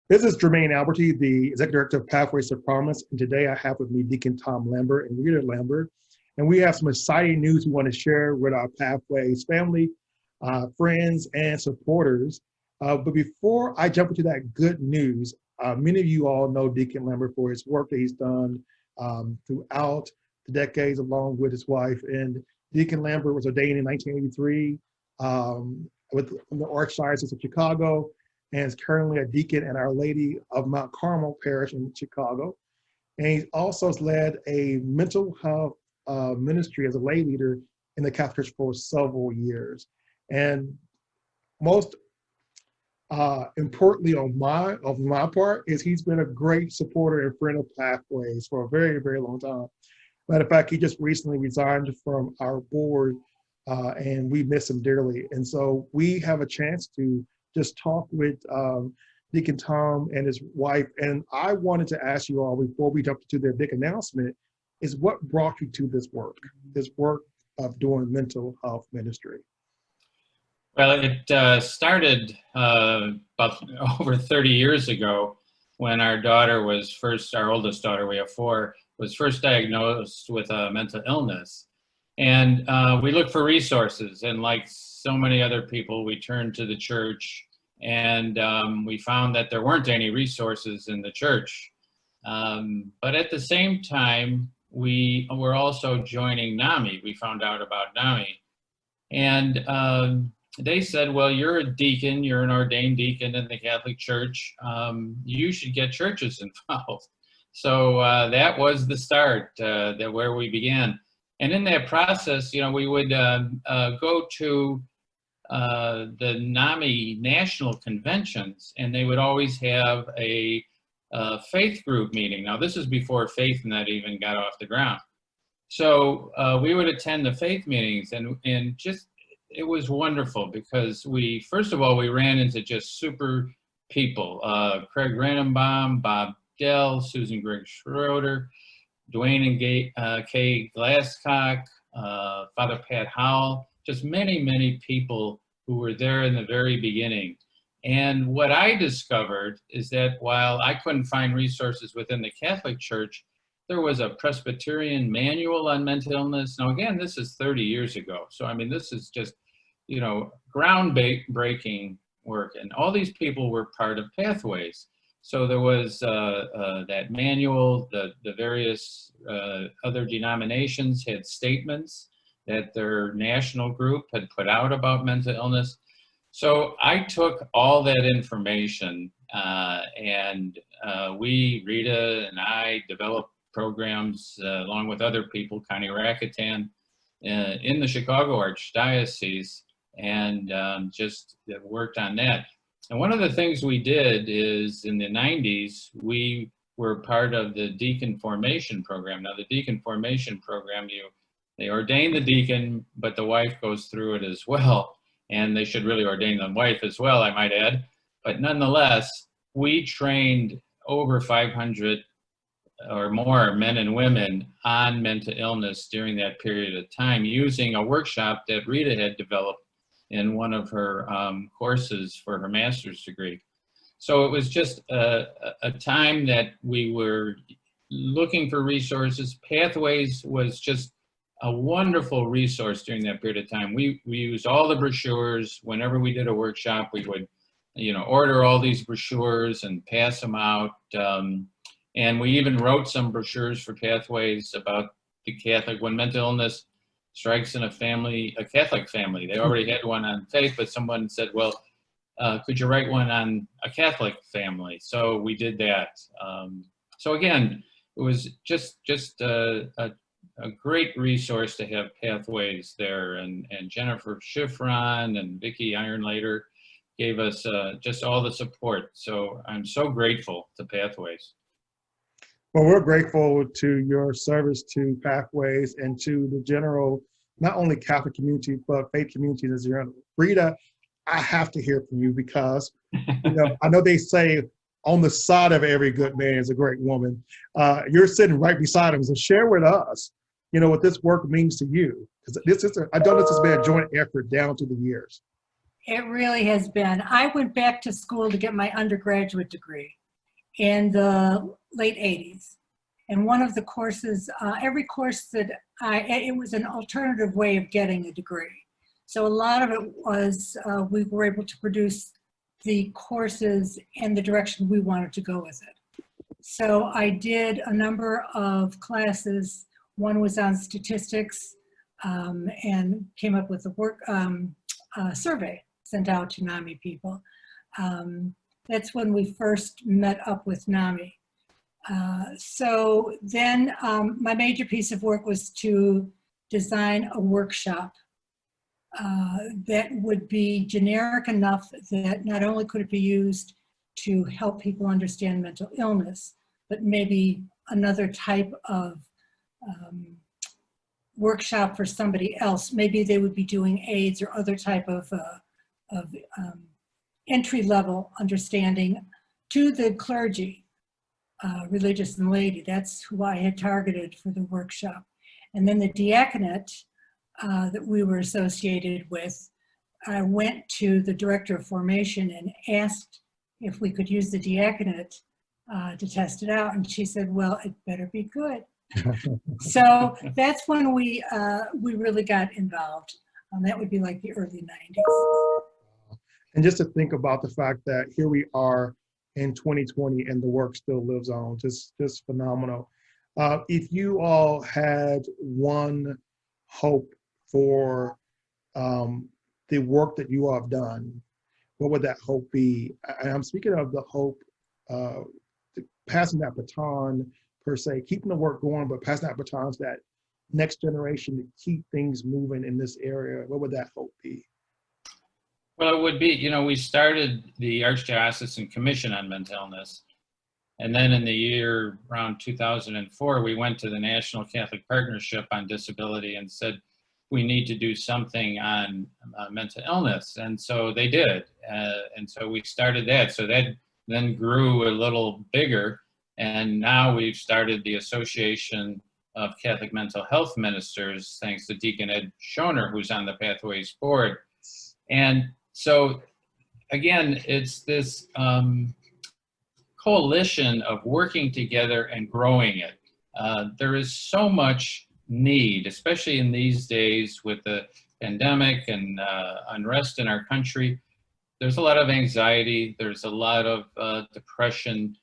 This is Jermaine Alberti, the Executive Director of Pathways to Promise, and today I have with me Deacon Tom Lambert and Rita Lambert, and we have some exciting news we want to share with our Pathways family, friends, and supporters. But before I jump into that good news, many of you all know Deacon Lambert for his work that he's done throughout the decades along with his wife. And Deacon Lambert was ordained in 1983 with the Archdiocese of Chicago, and is currently a deacon at Our Lady of Mount Carmel Parish in Chicago. And he also has led a mental health ministry as a lay leader in the Catholic Church for several years. And most importantly on my part is he's been a great supporter and friend of Pathways for a very, very long time. Matter of fact, he just recently resigned from our board and we miss him dearly. And so we have a chance to just talk with Deacon Tom and his wife. And I wanted to ask you all before we jump to their big announcement is what brought you to this work of doing mental health ministry? Well, it started about over 30 years ago when our daughter was first, our oldest daughter, we have four, was first diagnosed with a mental illness. And we looked for resources, and like so many other people, we turned to the church, and we found that there weren't any resources in the church. But at the same time, we were also joining NAMI. We found out about NAMI. And they said, well, you're a deacon, you're an ordained deacon in the Catholic Church. You should get churches involved. So that was the start, where we began. And in that process, you know, we would go to the NAMI national conventions, and they would always have a faith group meeting. Now, this is before faith net even got off the ground. So we would attend the faith meetings, and just, it was wonderful because first of all, we ran into just super people. Craig Rannenbaum, Bob Dell, Susan Grigg Schroeder, Dwayne and Kay Glasscock, Father Pat Howell, just many, many people who were there in the very beginning. And what I discovered is that while I couldn't find resources within the Catholic Church, there was a Presbyterian manual on mental illness. Now, again, this is 30 years ago. So, I mean, this is just, you know, groundbreaking work. And all these people were part of Pathways. So there was that manual, the various other denominations had statements that their national group had put out about mental illness. So I took all that information and we, Rita and I, developed programs along with other people, Connie Rakatan, in the Chicago Archdiocese, and just worked on that. And one of the things we did is in the 90s, we were part of the deacon formation program. Now, the deacon formation program, they ordain the deacon, but the wife goes through it as well. And they should really ordain the wife as well, I might add. But nonetheless, we trained over 500 or more men and women on mental illness during that period of time using a workshop that Rita had developed in one of her courses for her master's degree. So it was just a time that we were looking for resources. Pathways was just a wonderful resource during that period of time. We used all the brochures. Whenever we did a workshop, we would, you know, order all these brochures and pass them out. And we even wrote some brochures for Pathways about the Catholic, when mental illness strikes in a family, a Catholic family. They already had one on faith, but someone said, well, could you write one on a Catholic family? So we did that. So again, it was just a great resource to have Pathways there. And Jennifer Schifron and Vicki Ironlater gave us just all the support. So I'm so grateful to Pathways. Well, we're grateful to your service to Pathways and to the general, not only Catholic community, but faith community as general. Rita, I have to hear from you because, you know, I know they say on the side of every good man is a great woman. You're sitting right beside him. So share with us, you know, what this work means to you. Because I know this has been a joint effort down to the years. It really has been. I went back to school to get my undergraduate degree. in the late 80s. And one of the courses, every course that it was an alternative way of getting a degree. So a lot of it was, we were able to produce the courses in the direction we wanted to go with it. So I did a number of classes. One was on statistics, and came up with a survey sent out to NAMI people. That's when we first met up with NAMI. So then my major piece of work was to design a workshop that would be generic enough that not only could it be used to help people understand mental illness, but maybe another type of workshop for somebody else. Maybe they would be doing AIDS or other type of entry-level understanding to the clergy, religious and laity. That's who I had targeted for the workshop. And then the diaconate that we were associated with, I went to the director of formation and asked if we could use the diaconate to test it out. And she said, well, it better be good. So that's when we really got involved. That would be like the early 90s. And just to think about the fact that here we are in 2020 and the work still lives on, just phenomenal. If you all had one hope for the work that you all have done, what would that hope be? And I'm speaking of the hope, passing that baton per se, keeping the work going, but passing that baton to that next generation to keep things moving in this area. What would that hope be? Well, it would be, you know, we started the Archdiocesan Commission on Mental Illness. And then in the year around 2004, we went to the National Catholic Partnership on Disability and said, we need to do something on mental illness. And so they did. And so we started that. So that then grew a little bigger. And now we've started the Association of Catholic Mental Health Ministers, thanks to Deacon Ed Schoner, who's on the Pathways Board. And so, again, it's this coalition of working together and growing it. There is so much need, especially in these days with the pandemic and unrest in our country. There's a lot of anxiety. There's a lot of depression.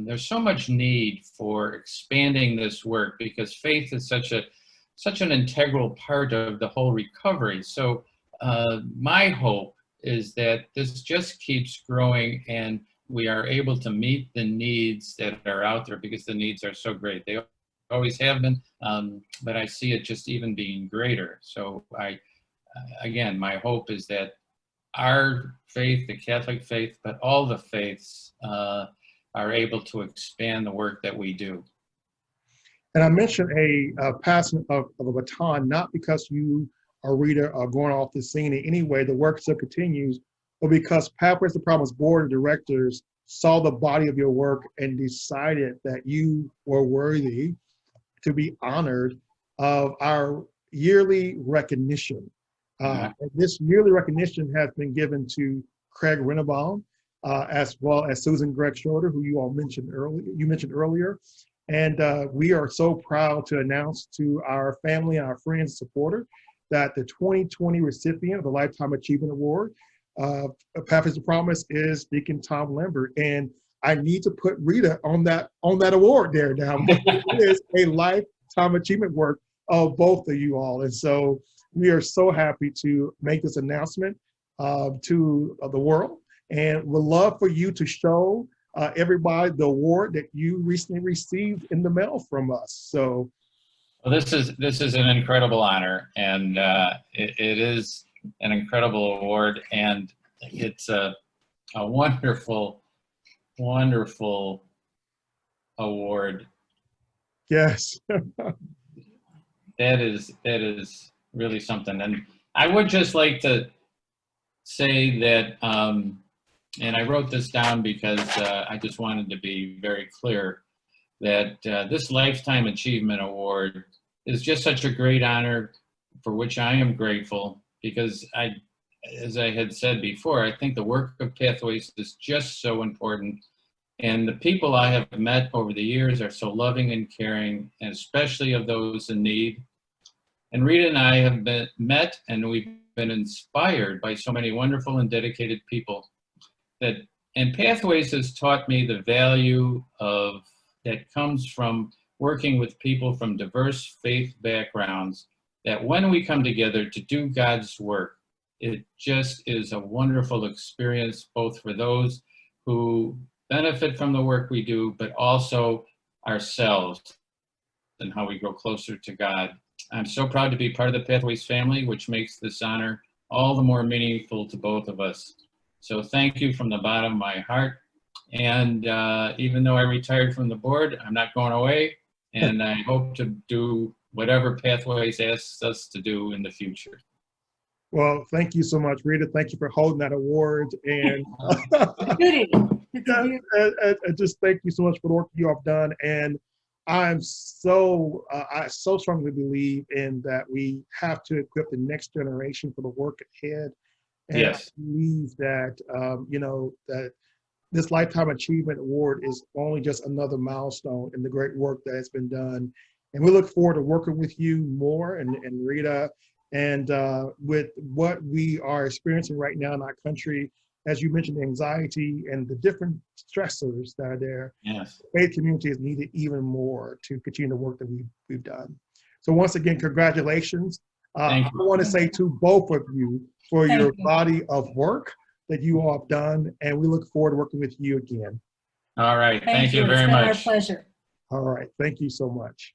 There's so much need for expanding this work because faith is such an integral part of the whole recovery. So my hope is that this just keeps growing and we are able to meet the needs that are out there because the needs are so great. They always have been, but I see it just even being greater. So again, my hope is that our faith, the Catholic faith, but all the faiths are able to expand the work that we do. And I mentioned a passing of a baton, not because you or Rita are going off the scene in any way, the work still continues, but because Pathways to Promise Board of Directors saw the body of your work and decided that you were worthy to be honored of our yearly recognition. This yearly recognition has been given to Craig Rennebaum, as well as Susan Gregg Schroeder, who you all mentioned earlier. And we are so proud to announce to our family and our friends and supporters that the 2020 recipient of the Lifetime Achievement Award, Pathways to Promise, is Deacon Tom Lambert. And I need to put Rita on that award there now. It is a Lifetime Achievement work of both of you all. And so we are so happy to make this announcement to the world. And would love for you to show everybody the award that you recently received in the mail from us. So, well, this is an incredible honor, and it is an incredible award, and it's a wonderful, wonderful award. Yes, that is really something, and I would just like to say that. And I wrote this down because I just wanted to be very clear that this Lifetime Achievement Award is just such a great honor for which I am grateful because as I had said before, I think the work of Pathways is just so important And the people I have met over the years are so loving and caring, and especially of those in need. And Rita and I have met and we've been inspired by so many wonderful and dedicated people and Pathways has taught me the value that comes from working with people from diverse faith backgrounds, that when we come together to do God's work, it just is a wonderful experience, both for those who benefit from the work we do, but also ourselves and how we grow closer to God. I'm so proud to be part of the Pathways family, which makes this honor all the more meaningful to both of us. So thank you from the bottom of my heart. And even though I retired from the board, I'm not going away. And I hope to do whatever Pathways asks us to do in the future. Well, thank you so much, Rita. Thank you for holding that award. And just thank you so much for the work you have done. And I so strongly believe in that we have to equip the next generation for the work ahead. And yes. I believe that, that this Lifetime Achievement Award is only just another milestone in the great work that has been done. And we look forward to working with you more and Rita, and with what we are experiencing right now in our country, as you mentioned, the anxiety and the different stressors that are there. Yes. The faith community is needed even more to continue the work that we've done. So once again, congratulations. I want to say to both of you for your body of work that you all have done, and we look forward to working with you again. All right. Thank you very much. It's been our pleasure. All right. Thank you so much.